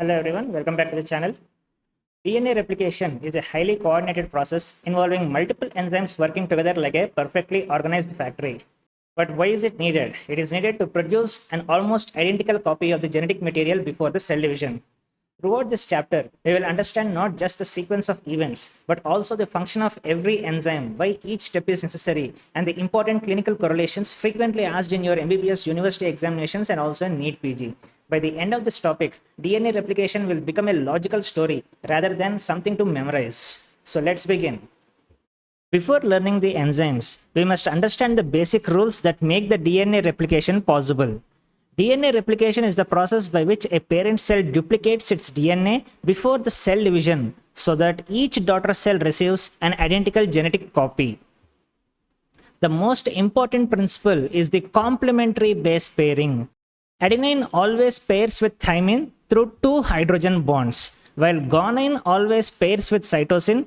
Hello everyone, welcome back to the channel. DNA replication is a highly coordinated process involving multiple enzymes working together like a perfectly organized factory. But why is it needed? It is needed to produce an almost identical copy of the genetic material before the cell division. Throughout this chapter, we will understand not just the sequence of events, but also the function of every enzyme, why each step is necessary, and the important clinical correlations frequently asked in your MBBS university examinations and also in NEET-PG. By the end of this topic, DNA replication will become a logical story rather than something to memorize. So let's begin. Before learning the enzymes, we must understand the basic rules that make the DNA replication possible. DNA replication is the process by which a parent cell duplicates its DNA before the cell division so that each daughter cell receives an identical genetic copy. The most important principle is the complementary base pairing. Adenine always pairs with thymine through 2 hydrogen bonds, while guanine always pairs with cytosine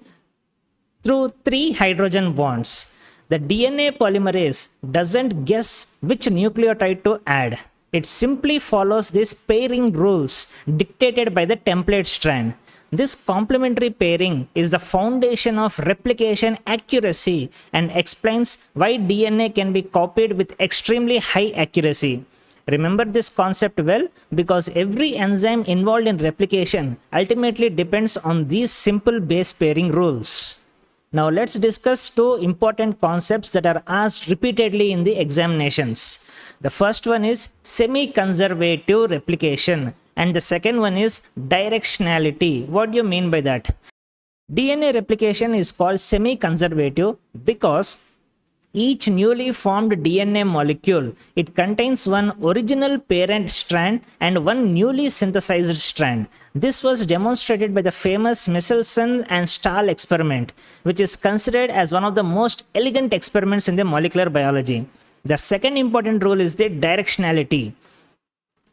through 3 hydrogen bonds. The DNA polymerase doesn't guess which nucleotide to add. It simply follows these pairing rules dictated by the template strand. This complementary pairing is the foundation of replication accuracy and explains why DNA can be copied with extremely high accuracy. Remember this concept well because every enzyme involved in replication ultimately depends on these simple base pairing rules. Now let's discuss 2 important concepts that are asked repeatedly in the examinations. The first one is semi-conservative replication and the second one is directionality. What do you mean by that? DNA replication is called semi-conservative because each newly formed DNA molecule, it contains one original parent strand and one newly synthesized strand. This was demonstrated by the famous Michelson and Stahl experiment, which is considered as one of the most elegant experiments in the molecular biology. The second important rule is the directionality.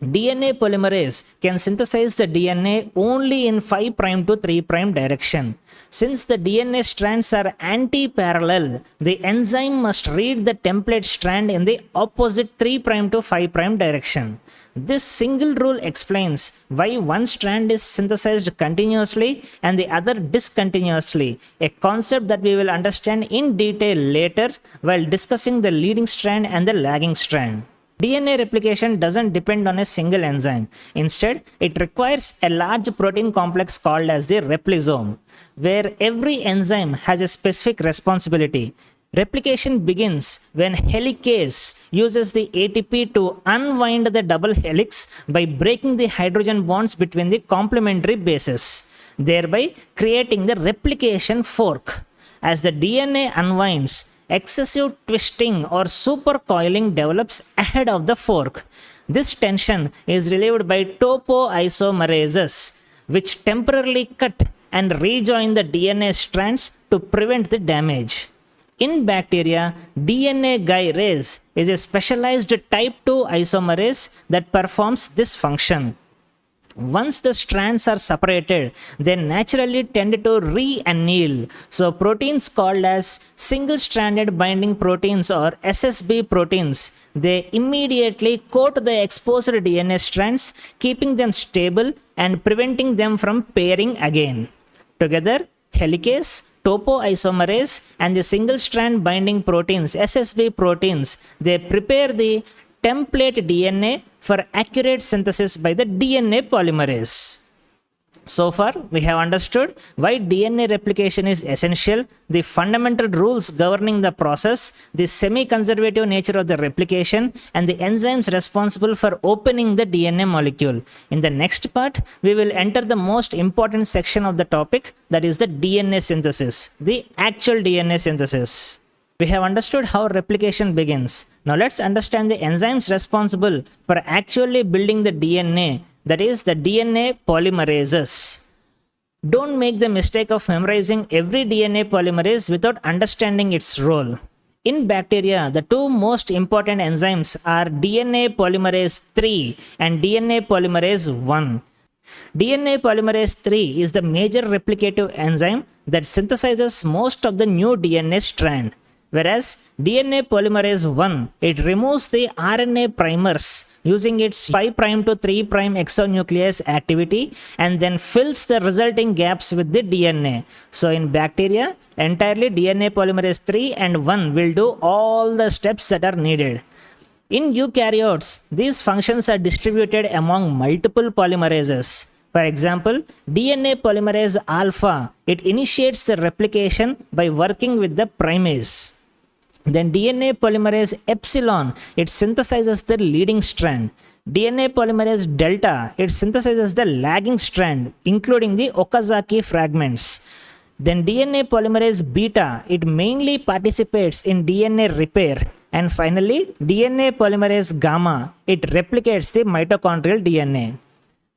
DNA polymerase can synthesize the DNA only in 5' to 3' direction. Since the DNA strands are anti-parallel, the enzyme must read the template strand in the opposite 3' to 5' direction. This single rule explains why one strand is synthesized continuously and the other discontinuously, a concept that we will understand in detail later while discussing the leading strand and the lagging strand. DNA replication doesn't depend on a single enzyme. Instead, it requires a large protein complex called as the replisome, where every enzyme has a specific responsibility. Replication begins when helicase uses the ATP to unwind the double helix by breaking the hydrogen bonds between the complementary bases, thereby creating the replication fork. As the DNA unwinds, excessive twisting or supercoiling develops ahead of the fork. This tension is relieved by topoisomerases, which temporarily cut and rejoin the DNA strands to prevent the damage. In bacteria, DNA gyrase is a specialized type 2 isomerase that performs this function. Once the strands are separated, they naturally tend to re-anneal. So proteins called as single-stranded binding proteins or SSB proteins, they immediately coat the exposed DNA strands, keeping them stable and preventing them from pairing again. Together, helicase, topoisomerase and the single-strand binding proteins, SSB proteins, they prepare the template DNA for accurate synthesis by the DNA polymerase. So far, we have understood why DNA replication is essential, the fundamental rules governing the process, the semi-conservative nature of the replication, and the enzymes responsible for opening the DNA molecule. In the next part, we will enter the most important section of the topic, that is the DNA synthesis, the actual DNA synthesis. We have understood how replication begins. Now let's understand the enzymes responsible for actually building the DNA, that is the DNA polymerases. Don't make the mistake of memorizing every DNA polymerase without understanding its role. In bacteria, the 2 most important enzymes are DNA polymerase 3 and DNA polymerase 1. DNA polymerase 3 is the major replicative enzyme that synthesizes most of the new DNA strand. Whereas DNA polymerase 1, it removes the RNA primers using its 5' to 3' exonuclease activity and then fills the resulting gaps with the DNA. So in bacteria, entirely DNA polymerase 3 and 1 will do all the steps that are needed. In eukaryotes, these functions are distributed among multiple polymerases. For example, DNA polymerase alpha, it initiates the replication by working with the primase. Then DNA polymerase epsilon, it synthesizes the leading strand. DNA polymerase delta, it synthesizes the lagging strand, including the Okazaki fragments. Then DNA polymerase beta, it mainly participates in DNA repair. And finally, DNA polymerase gamma, it replicates the mitochondrial DNA.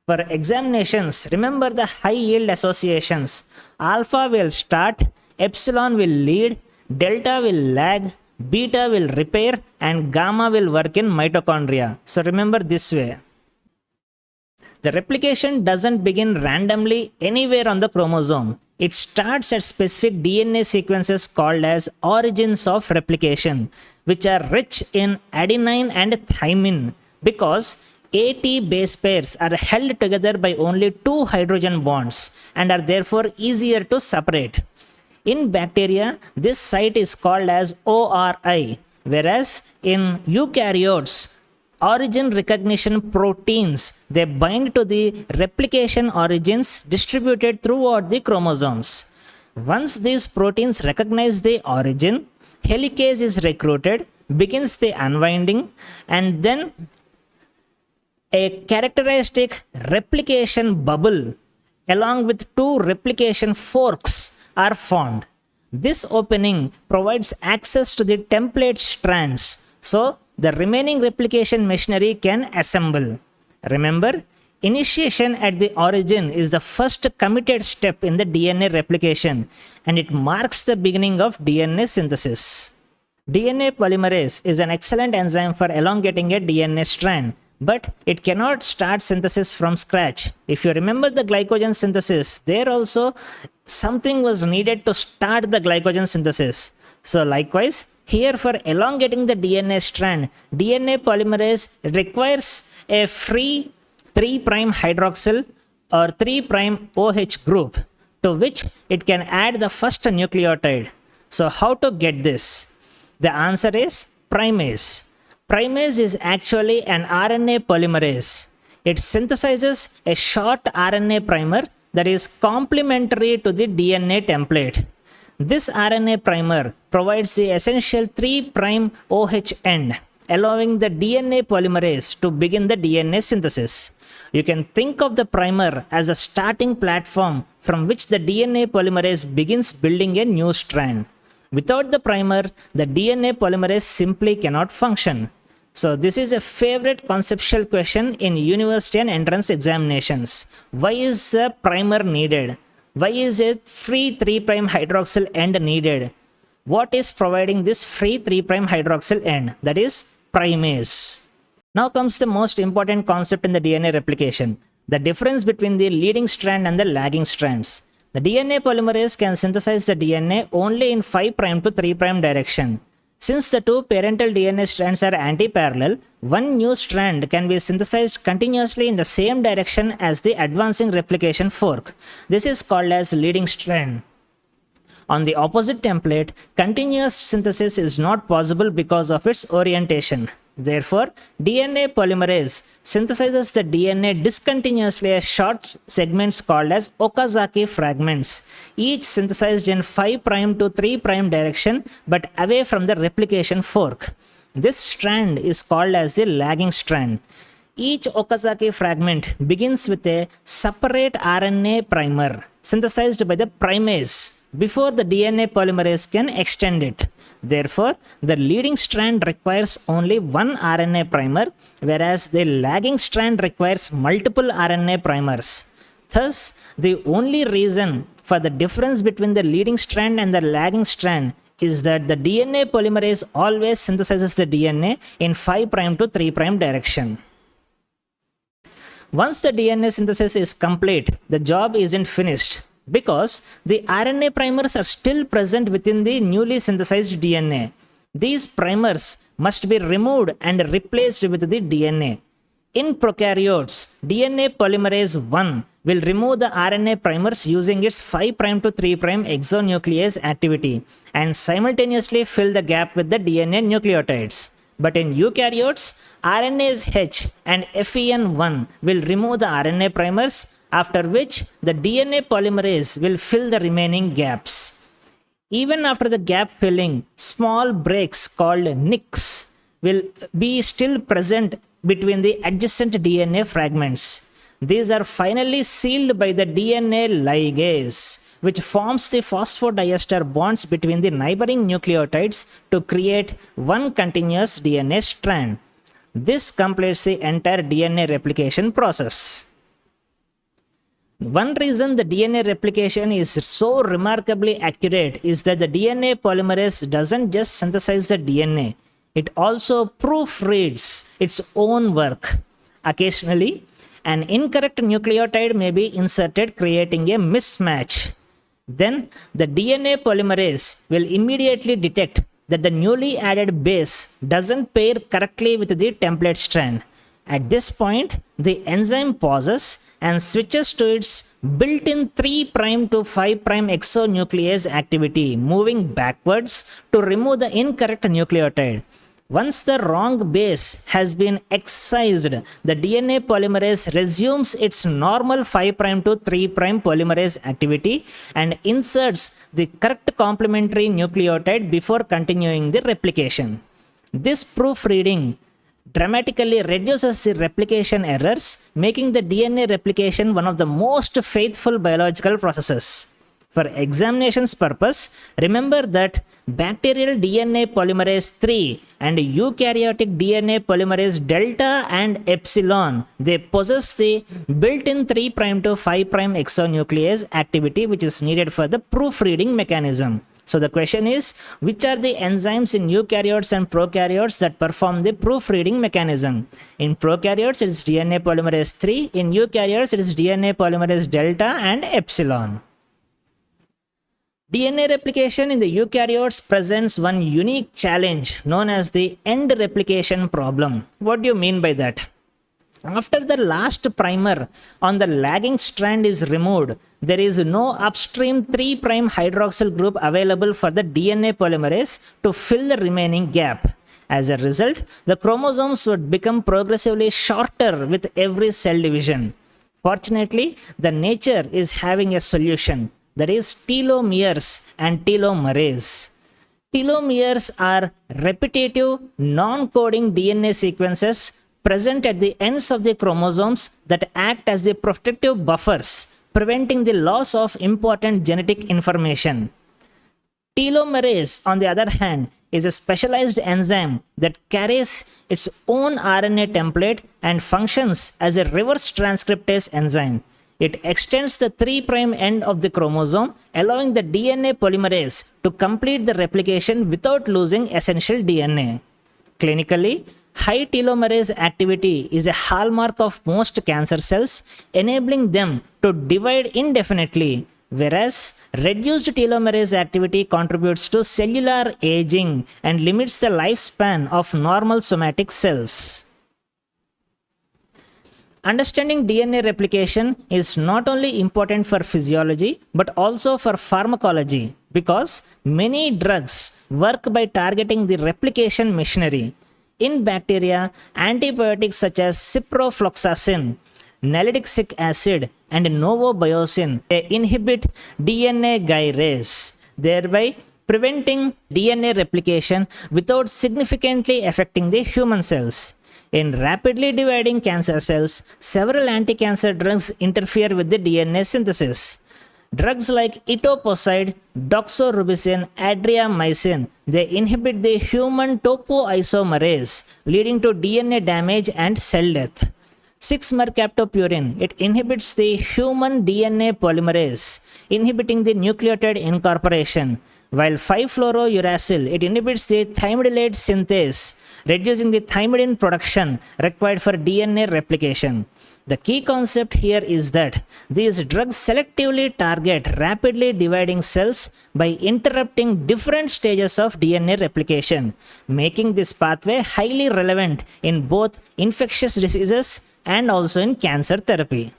For examinations, remember the high yield associations. Alpha will start, epsilon will lead, delta will lag, beta will repair, and gamma will work in mitochondria. So remember this way. The replication doesn't begin randomly anywhere on the chromosome. It starts at specific DNA sequences called as origins of replication, which are rich in adenine and thymine because AT base pairs are held together by only 2 hydrogen bonds and are therefore easier to separate. In bacteria, this site is called as ORI, whereas in eukaryotes, origin recognition proteins, they bind to the replication origins distributed throughout the chromosomes. Once these proteins recognize the origin, helicase is recruited, begins the unwinding, and then a characteristic replication bubble along with 2 replication forks are formed. This opening provides access to the template strands, so the remaining replication machinery can assemble. Remember, initiation at the origin is the first committed step in the DNA replication, and it marks the beginning of DNA synthesis. DNA polymerase is an excellent enzyme for elongating a DNA strand, but it cannot start synthesis from scratch. If you remember the glycogen synthesis, there also something was needed to start the glycogen synthesis. So likewise, here for elongating the DNA strand, DNA polymerase requires a free 3' hydroxyl or 3' OH group to which it can add the first nucleotide. So how to get this? The answer is primase. Primase is actually an RNA polymerase. It synthesizes a short RNA primer that is complementary to the DNA template. This RNA primer provides the essential 3' OH end, allowing the DNA polymerase to begin the DNA synthesis. You can think of the primer as the starting platform from which the DNA polymerase begins building a new strand. Without the primer, the DNA polymerase simply cannot function. So this is a favorite conceptual question in university and entrance examinations. Why is the primer needed? Why is a free 3' hydroxyl end needed? What is providing this free 3' hydroxyl end? That is primase. Now comes the most important concept in the DNA replication, the difference between the leading strand and the lagging strands. The DNA polymerase can synthesize the DNA only in 5' to 3' direction. Since the 2 parental DNA strands are anti-parallel, one new strand can be synthesized continuously in the same direction as the advancing replication fork. This is called as leading strand. On the opposite template, continuous synthesis is not possible because of its orientation. Therefore, DNA polymerase synthesizes the DNA discontinuously as short segments called as Okazaki fragments, each synthesized in 5' to 3' direction but away from the replication fork. This strand is called as the lagging strand. Each Okazaki fragment begins with a separate RNA primer synthesized by the primase before the DNA polymerase can extend it. Therefore, the leading strand requires only one RNA primer, whereas the lagging strand requires multiple RNA primers. Thus, the only reason for the difference between the leading strand and the lagging strand is that the DNA polymerase always synthesizes the DNA in 5' to 3' direction. Once the DNA synthesis is complete, the job isn't finished. because the RNA primers are still present within the newly synthesized DNA. These primers must be removed and replaced with the DNA. In prokaryotes, DNA polymerase 1 will remove the RNA primers using its 5' to 3' exonuclease activity and simultaneously fill the gap with the DNA nucleotides. But in eukaryotes, RNase H and FEN1 will remove the RNA primers, after which the DNA polymerase will fill the remaining gaps. Even after the gap filling, small breaks called nicks will be still present between the adjacent DNA fragments. These are finally sealed by the DNA ligase, which forms the phosphodiester bonds between the neighboring nucleotides to create one continuous DNA strand. This completes the entire DNA replication process. One reason the DNA replication is so remarkably accurate is that the DNA polymerase doesn't just synthesize the DNA, it also proofreads its own work. Occasionally, an incorrect nucleotide may be inserted, creating a mismatch. Then, the DNA polymerase will immediately detect that the newly added base doesn't pair correctly with the template strand. At this point, the enzyme pauses and switches to its built-in 3' to 5' exonuclease activity, moving backwards to remove the incorrect nucleotide. Once the wrong base has been excised, the DNA polymerase resumes its normal 5' to 3' polymerase activity and inserts the correct complementary nucleotide before continuing the replication. This proofreading dramatically reduces the replication errors, making the DNA replication one of the most faithful biological processes. For examination's purpose, remember that bacterial DNA polymerase 3 and eukaryotic DNA polymerase delta and epsilon, they possess the built-in 3' to 5' exonuclease activity which is needed for the proofreading mechanism. So the question is, which are the enzymes in eukaryotes and prokaryotes that perform the proofreading mechanism? In prokaryotes, it is DNA polymerase 3. In eukaryotes, it is DNA polymerase delta and epsilon. DNA replication in the eukaryotes presents one unique challenge known as the end replication problem. What do you mean by that? After the last primer on the lagging strand is removed, there is no upstream 3' hydroxyl group available for the DNA polymerase to fill the remaining gap. As a result, the chromosomes would become progressively shorter with every cell division. Fortunately, the nature is having a solution, that is telomeres and telomerase. Telomeres are repetitive, non-coding DNA sequences present at the ends of the chromosomes that act as the protective buffers, preventing the loss of important genetic information. Telomerase, on the other hand, is a specialized enzyme that carries its own RNA template and functions as a reverse transcriptase enzyme. It extends the 3' end of the chromosome, allowing the DNA polymerase to complete the replication without losing essential DNA. Clinically, high telomerase activity is a hallmark of most cancer cells, enabling them to divide indefinitely, whereas reduced telomerase activity contributes to cellular aging and limits the lifespan of normal somatic cells. Understanding DNA replication is not only important for physiology but also for pharmacology, because many drugs work by targeting the replication machinery. In bacteria, antibiotics such as ciprofloxacin, nalidixic acid, and novobiocin inhibit DNA gyrase, thereby preventing DNA replication without significantly affecting the human cells. In rapidly dividing cancer cells, several anti-cancer drugs interfere with the DNA synthesis. Drugs like etoposide, doxorubicin, adriamycin, they inhibit the human topoisomerase, leading to DNA damage and cell death. 6-mercaptopurine, it inhibits the human DNA polymerase, inhibiting the nucleotide incorporation, while 5-fluorouracil, it inhibits the thymidylate synthase, reducing the thymidine production required for DNA replication. The key concept here is that these drugs selectively target rapidly dividing cells by interrupting different stages of DNA replication, making this pathway highly relevant in both infectious diseases and also in cancer therapy.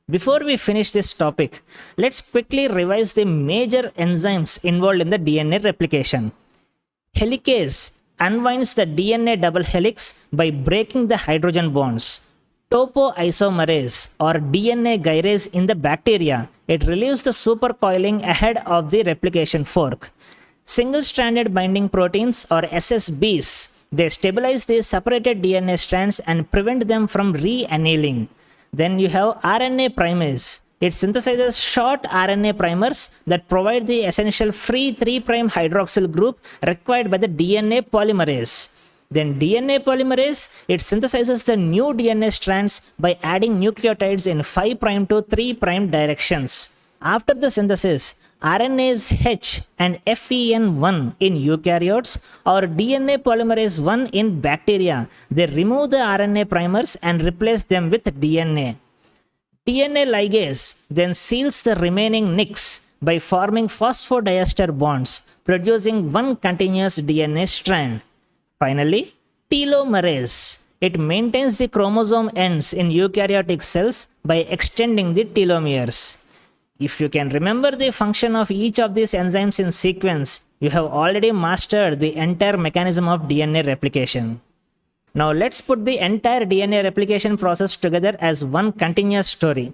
Before we finish this topic, let's quickly revise the major enzymes involved in the DNA replication. Helicase unwinds the DNA double helix by breaking the hydrogen bonds. Topoisomerase or DNA gyrase in the bacteria, it relieves the supercoiling ahead of the replication fork. Single-stranded binding proteins or SSBs, they stabilize the separated DNA strands and prevent them from re-annealing. Then you have RNA primase. It synthesizes short RNA primers that provide the essential free 3' hydroxyl group required by the DNA polymerase. Then DNA polymerase, it synthesizes the new DNA strands by adding nucleotides in 5' to 3' directions. After the synthesis, RNase H and FEN1 in eukaryotes or DNA polymerase 1 in bacteria, they remove the RNA primers and replace them with DNA. DNA ligase then seals the remaining nicks by forming phosphodiester bonds, producing one continuous DNA strand. Finally, telomerase. It maintains the chromosome ends in eukaryotic cells by extending the telomeres. If you can remember the function of each of these enzymes in sequence, you have already mastered the entire mechanism of DNA replication. Now let's put the entire DNA replication process together as one continuous story.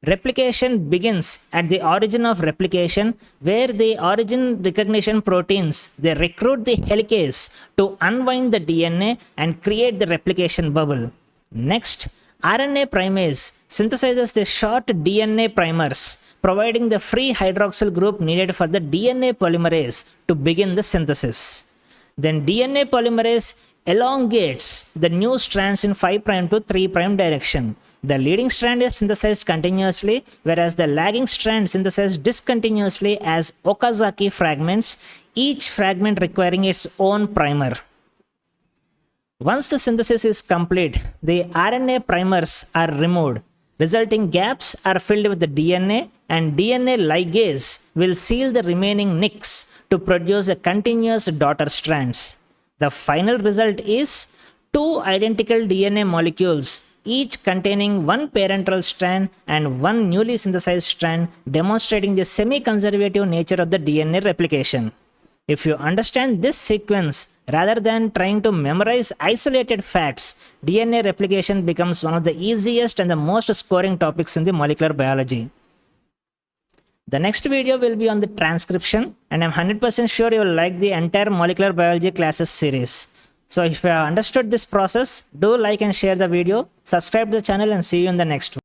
Replication begins at the origin of replication, where the origin recognition proteins, they recruit the helicase to unwind the DNA and create the replication bubble. Next, RNA primase synthesizes the short DNA primers, providing the free hydroxyl group needed for the DNA polymerase to begin the synthesis. Then DNA polymerase elongates the new strands in 5' to 3' direction. The leading strand is synthesized continuously, whereas the lagging strand synthesized discontinuously as Okazaki fragments, each fragment requiring its own primer. Once the synthesis is complete, the RNA primers are removed. Resulting gaps are filled with the DNA, and DNA ligase will seal the remaining nicks to produce a continuous daughter strands. The final result is two identical DNA molecules, each containing one parental strand and one newly synthesized strand, demonstrating the semi-conservative nature of the DNA replication. If you understand this sequence rather than trying to memorize isolated facts, DNA replication becomes one of the easiest and the most scoring topics in the molecular biology. The next video will be on the transcription, and I'm 100% sure you will like the entire molecular biology classes series. So if you have understood this process, do like and share the video, subscribe to the channel, and see you in the next one.